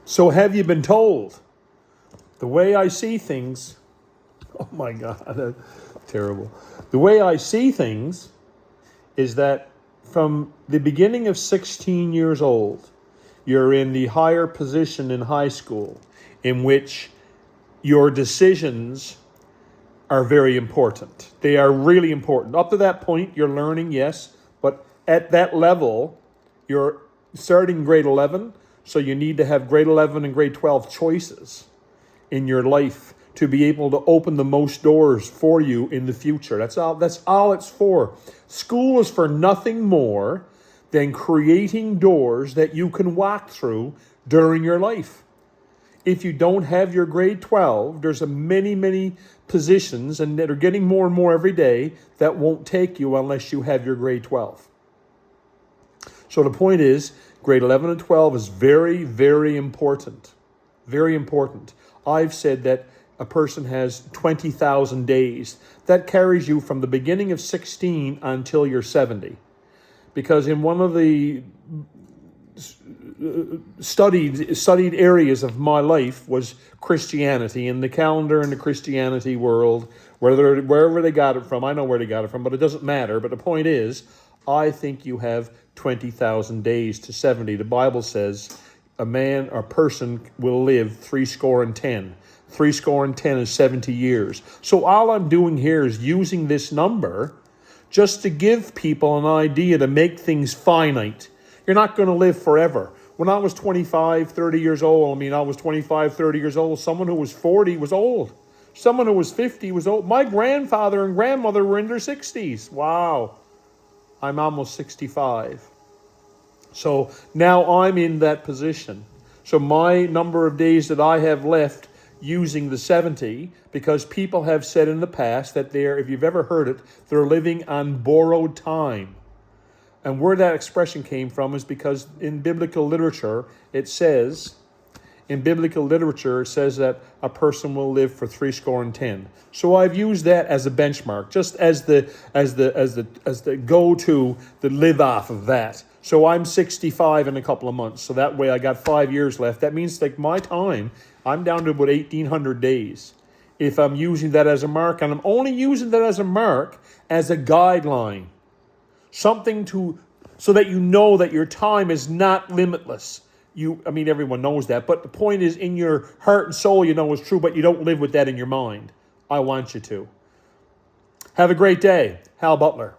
So have you been told? The way I see things, oh my God, that's terrible. The way I see things is that from the beginning of 16 years old, you're in the higher position in high school in which your decisions are very important. They are really important. Up to that point, you're learning, yes, but at that level, you're starting grade 11, so you need to have grade 11 and grade 12 choices in your life to be able to open the most doors for you in the future. That's all it's for. School is for nothing more than creating doors that you can walk through during your life. If you don't have your grade 12, there's many positions, and that are getting more and more every day, that won't take you unless you have your grade 12. So the point is, grade 11 and 12 is very, very important. Very important. I've said that a person has 20,000 days. That carries you from the beginning of 16 until you're 70. Because in one of the studied areas of my life was Christianity, and the calendar in the Christianity world, wherever they got it from, I know where they got it from, but it doesn't matter. But the point is, I think you have 20,000 days to 70. The Bible says a person will live 70. 70 is 70 years. So all I'm doing here is using this number just to give people an idea, to make things finite. You're not going to live forever. When I was 25, 30 years old, I was 25, 30 years old, someone who was 40 was old. Someone who was 50 was old. My grandfather and grandmother were in their 60s. Wow. I'm almost 65. So now I'm in that position. So my number of days that I have left using the 70, because people have said in the past that if you've ever heard it, they're living on borrowed time. And where that expression came from is because in biblical literature, it says that a person will live for 70. So I've used that as a benchmark, just as the go-to, the live off of that. So I'm 65 in a couple of months. So that way I got 5 years left. That means like my time, I'm down to about 1,800 days. If I'm using that as a mark, and I'm only using that as a mark as a guideline. Something so that you know that your time is not limitless. Everyone knows that, but the point is, in your heart and soul, you know it's true, but you don't live with that in your mind. I want you to. Have a great day. Hal Butler.